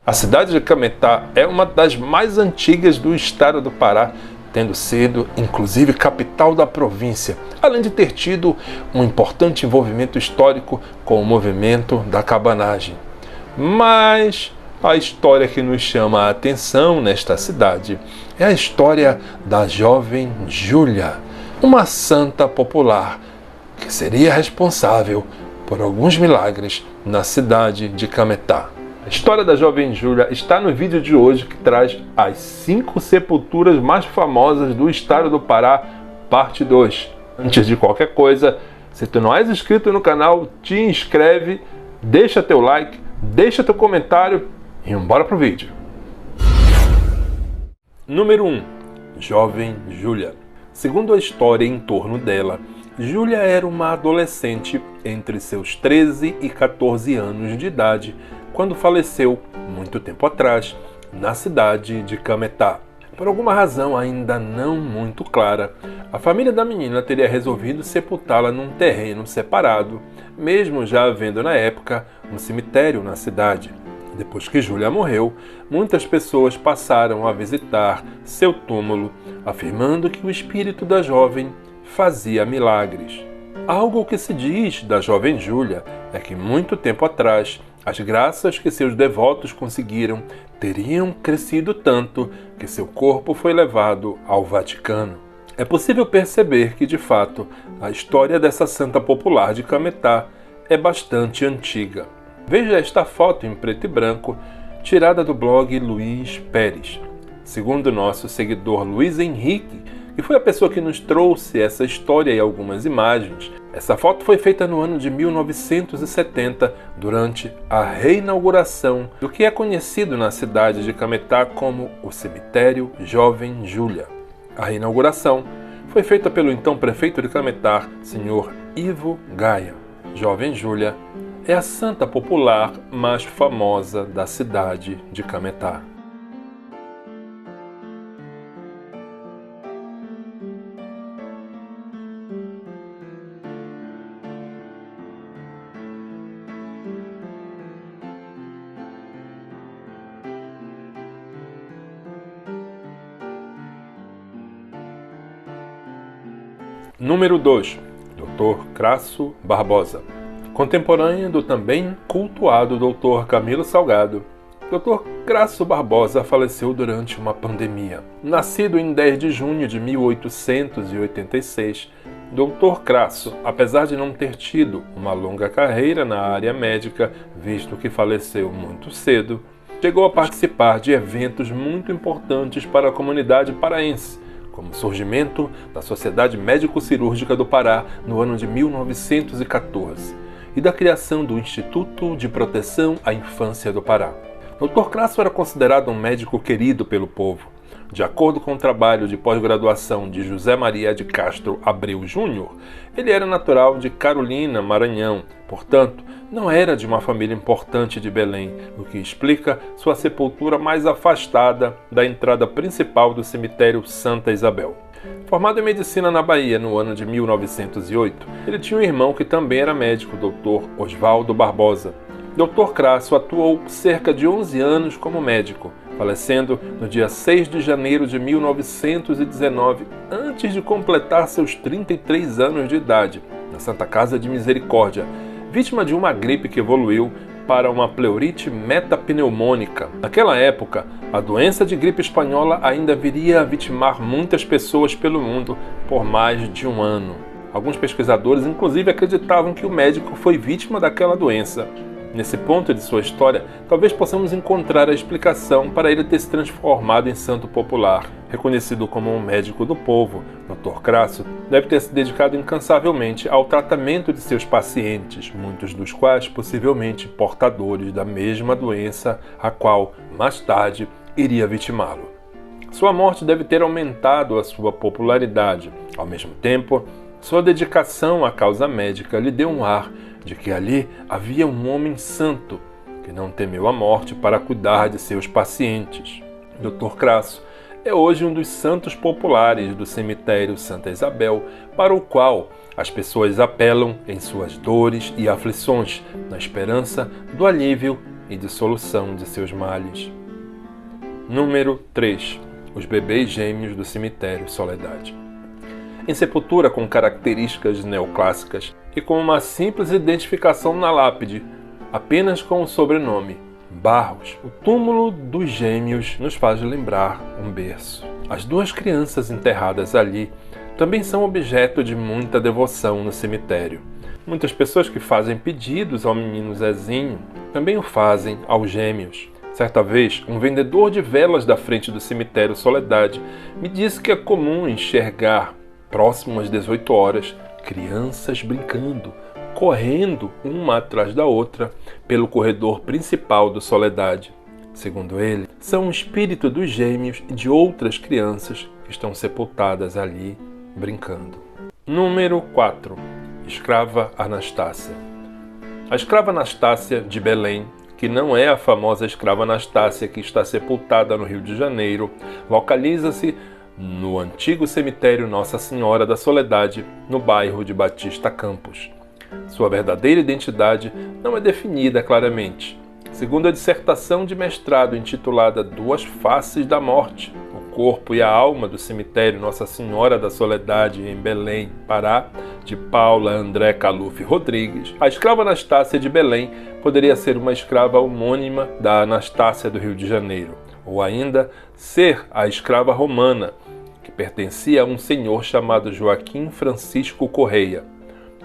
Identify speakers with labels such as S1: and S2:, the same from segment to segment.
S1: A cidade de Cametá é uma das mais antigas do estado do Pará, tendo sido, inclusive, capital da província, além de ter tido um importante envolvimento histórico com o movimento da cabanagem. Mas a história que nos chama a atenção nesta cidade é a história da jovem Júlia, uma santa popular que seria responsável por alguns milagres na cidade de Cametá. A história da jovem Júlia está no vídeo de hoje, que traz as 5 sepulturas mais famosas do estado do Pará, parte 2. Antes de qualquer coisa, se tu não és inscrito no canal, te inscreve, deixa teu like, deixa teu comentário e bora pro vídeo. Número 1. Jovem Júlia. Segundo a história em torno dela, Júlia era uma adolescente entre seus 13 e 14 anos de idade, quando faleceu, muito tempo atrás, na cidade de Cametá. Por alguma razão ainda não muito clara, a família da menina teria resolvido sepultá-la num terreno separado, mesmo já havendo na época um cemitério na cidade. Depois que Júlia morreu, muitas pessoas passaram a visitar seu túmulo, afirmando que o espírito da jovem fazia milagres. Algo que se diz da jovem Júlia é que muito tempo atrás, as graças que seus devotos conseguiram teriam crescido tanto que seu corpo foi levado ao Vaticano. É possível perceber que, de fato, a história dessa santa popular de Cametá é bastante antiga. Veja esta foto em preto e branco, tirada do blog Luiz Pérez. Segundo nosso seguidor Luiz Henrique, que foi a pessoa que nos trouxe essa história e algumas imagens, essa foto foi feita no ano de 1970, durante a reinauguração do que é conhecido na cidade de Cametá como o Cemitério Jovem Júlia. A reinauguração foi feita pelo então prefeito de Cametá, senhor Ivo Gaia. Jovem Júlia é a santa popular mais famosa da cidade de Cametá. Número 2. Dr. Crasso Barbosa. Contemporâneo do também cultuado Dr. Camilo Salgado, Dr. Crasso Barbosa faleceu durante uma pandemia. Nascido em 10 de junho de 1886, Dr. Crasso, apesar de não ter tido uma longa carreira na área médica, visto que faleceu muito cedo, chegou a participar de eventos muito importantes para a comunidade paraense, como o surgimento da Sociedade Médico-Cirúrgica do Pará no ano de 1914 e da criação do Instituto de Proteção à Infância do Pará. Dr. Crasso era considerado um médico querido pelo povo. De acordo com o trabalho de pós-graduação de José Maria de Castro Abreu Júnior, ele era natural de Carolina, Maranhão, portanto, não era de uma família importante de Belém, o que explica sua sepultura mais afastada da entrada principal do cemitério Santa Isabel. Formado em medicina na Bahia no ano de 1908, ele tinha um irmão que também era médico, Dr. Osvaldo Barbosa. Dr. Crasso atuou cerca de 11 anos como médico, falecendo no dia 6 de janeiro de 1919, antes de completar seus 33 anos de idade, na Santa Casa de Misericórdia, vítima de uma gripe que evoluiu para uma pleurite metapneumônica. Naquela época, a doença de gripe espanhola ainda viria a vitimar muitas pessoas pelo mundo por mais de um ano. Alguns pesquisadores, inclusive, acreditavam que o médico foi vítima daquela doença. Nesse ponto de sua história, talvez possamos encontrar a explicação para ele ter se transformado em santo popular. Reconhecido como um médico do povo, Dr. Crasso deve ter se dedicado incansavelmente ao tratamento de seus pacientes, muitos dos quais possivelmente portadores da mesma doença a qual, mais tarde, iria vitimá-lo. Sua morte deve ter aumentado a sua popularidade. Ao mesmo tempo, sua dedicação à causa médica lhe deu um ar de que ali havia um homem santo que não temeu a morte para cuidar de seus pacientes. Dr. Crasso é hoje um dos santos populares do cemitério Santa Isabel, para o qual as pessoas apelam em suas dores e aflições, na esperança do alívio e dissolução de seus males. Número 3. Os bebês gêmeos do cemitério Soledade. Em sepultura com características neoclássicas e com uma simples identificação na lápide, apenas com o sobrenome Barros, o túmulo dos gêmeos nos faz lembrar um berço. As duas crianças enterradas ali também são objeto de muita devoção no cemitério. Muitas pessoas que fazem pedidos ao menino Zezinho também o fazem aos gêmeos. Certa vez, um vendedor de velas da frente do cemitério Soledade me disse que é comum enxergar, próximo às 18 horas, crianças brincando, correndo uma atrás da outra pelo corredor principal do Soledade. Segundo ele, são o espírito dos gêmeos e de outras crianças que estão sepultadas ali, brincando. Número 4. Escrava Anastácia. A escrava Anastácia de Belém, que não é a famosa escrava Anastácia que está sepultada no Rio de Janeiro, localiza-se no antigo cemitério Nossa Senhora da Soledade, no bairro de Batista Campos. Sua verdadeira identidade não é definida claramente. Segundo a dissertação de mestrado intitulada Duas Faces da Morte, o corpo e a alma do cemitério Nossa Senhora da Soledade em Belém, Pará, de Paula André Caluf Rodrigues, a escrava Anastácia de Belém poderia ser uma escrava homônima da Anastácia do Rio de Janeiro, ou ainda ser a escrava romana, que pertencia a um senhor chamado Joaquim Francisco Correia.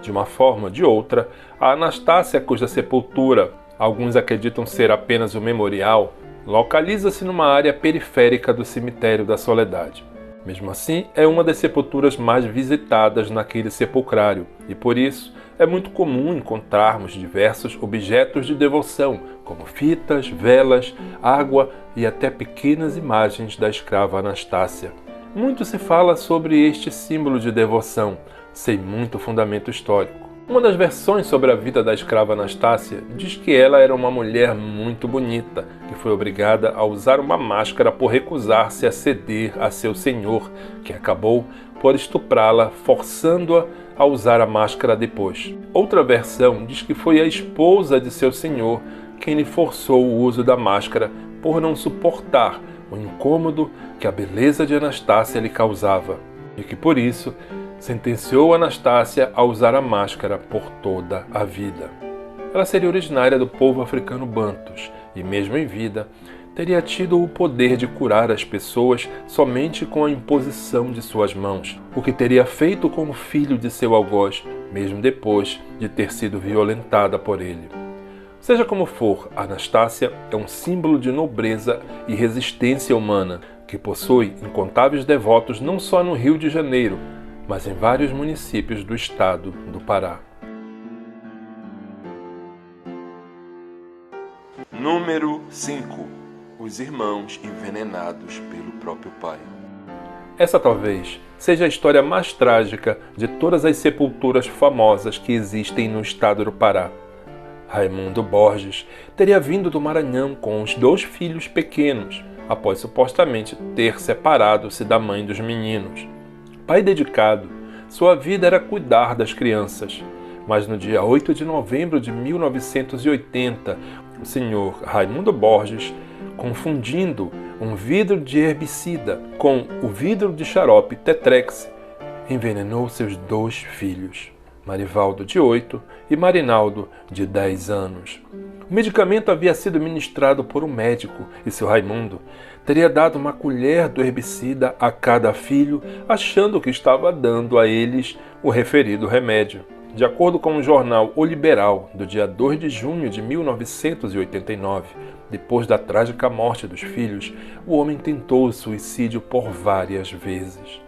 S1: De uma forma ou de outra, a Anastácia, cuja sepultura alguns acreditam ser apenas um memorial, localiza-se numa área periférica do cemitério da Soledade. Mesmo assim, é uma das sepulturas mais visitadas naquele sepulcrário e, por isso, é muito comum encontrarmos diversos objetos de devoção, como fitas, velas, água e até pequenas imagens da escrava Anastácia. Muito se fala sobre este símbolo de devoção, sem muito fundamento histórico. Uma das versões sobre a vida da escrava Anastácia diz que ela era uma mulher muito bonita, que foi obrigada a usar uma máscara por recusar-se a ceder a seu senhor, que acabou por estuprá-la, forçando-a a usar a máscara depois. Outra versão diz que foi a esposa de seu senhor quem lhe forçou o uso da máscara por não suportar o incômodo que a beleza de Anastácia lhe causava, e que por isso sentenciou Anastácia a usar a máscara por toda a vida. Ela seria originária do povo africano Bantus e, mesmo em vida, teria tido o poder de curar as pessoas somente com a imposição de suas mãos, o que teria feito com o filho de seu algoz, mesmo depois de ter sido violentada por ele. Seja como for, Anastácia é um símbolo de nobreza e resistência humana, que possui incontáveis devotos não só no Rio de Janeiro, mas em vários municípios do estado do Pará. Número 5. Os irmãos envenenados pelo próprio pai. Essa talvez seja a história mais trágica de todas as sepulturas famosas que existem no estado do Pará. Raimundo Borges teria vindo do Maranhão com os 2 filhos pequenos, após supostamente ter separado-se da mãe dos meninos. Pai dedicado, sua vida era cuidar das crianças. Mas no dia 8 de novembro de 1980, o senhor Raimundo Borges, confundindo um vidro de herbicida com o vidro de xarope Tetrex, envenenou seus 2 filhos, Marivaldo, de 8, e Marinaldo, de 10 anos. O medicamento havia sido ministrado por um médico e seu Raimundo teria dado uma colher do herbicida a cada filho, achando que estava dando a eles o referido remédio. De acordo com o jornal O Liberal, do dia 2 de junho de 1989, depois da trágica morte dos filhos, o homem tentou o suicídio por várias vezes.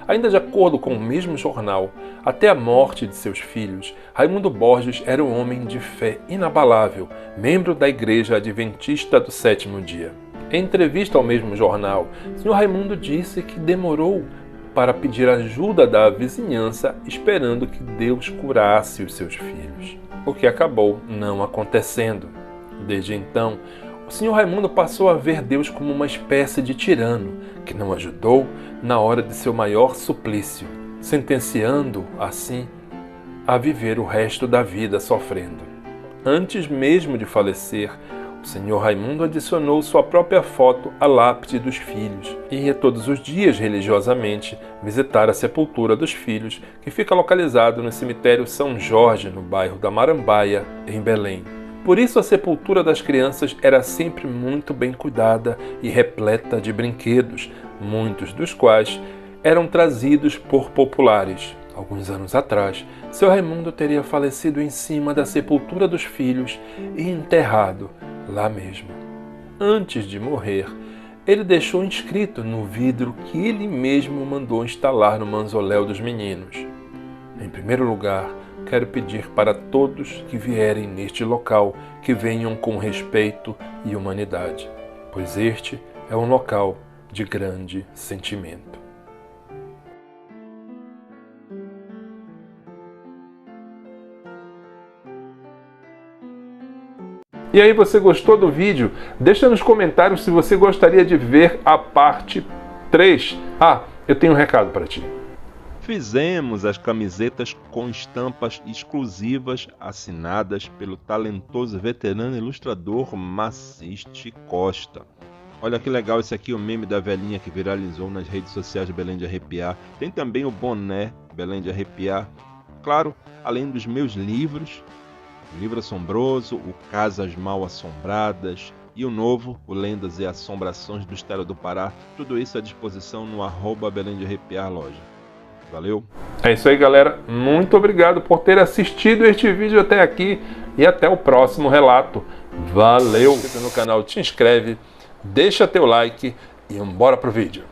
S1: Ainda de acordo com o mesmo jornal, até a morte de seus filhos, Raimundo Borges era um homem de fé inabalável, membro da Igreja Adventista do Sétimo Dia. Em entrevista ao mesmo jornal, o Sr. Raimundo disse que demorou para pedir ajuda da vizinhança, esperando que Deus curasse os seus filhos, o que acabou não acontecendo. Desde então, o Sr. Raimundo passou a ver Deus como uma espécie de tirano que não ajudou na hora de seu maior suplício, sentenciando-o, assim, a viver o resto da vida sofrendo. Antes mesmo de falecer, o O senhor Raimundo adicionou sua própria foto à lápide dos filhos e ia todos os dias religiosamente visitar a sepultura dos filhos, que fica localizado no cemitério São Jorge, no bairro da Marambaia, em Belém. Por isso a sepultura das crianças era sempre muito bem cuidada e repleta de brinquedos, muitos dos quais eram trazidos por populares. Alguns anos atrás, seu Raimundo teria falecido em cima da sepultura dos filhos e enterrado lá mesmo. Antes de morrer, ele deixou inscrito no vidro que ele mesmo mandou instalar no mausoléu dos meninos: em primeiro lugar, quero pedir para todos que vierem neste local que venham com respeito e humanidade, pois este é um local de grande sentimento. E aí, você gostou do vídeo? Deixa nos comentários se você gostaria de ver a parte 3. Eu tenho um recado para ti.
S2: Fizemos as camisetas com estampas exclusivas assinadas pelo talentoso veterano ilustrador Maciste Costa. Olha que legal esse aqui, o meme da velhinha que viralizou nas redes sociais de Belém de Arrepiar. Tem também o boné Belém de Arrepiar. Claro, além dos meus livros, o Livro Assombroso, o Casas Mal Assombradas e o novo, o Lendas e Assombrações do Estado do Pará. Tudo isso à disposição no @Belém de Arrepiar loja. Valeu!
S1: É isso aí, galera. Muito obrigado por ter assistido este vídeo até aqui e até o próximo relato. Valeu! Se inscreve no canal, te inscreve, deixa teu like e bora pro vídeo.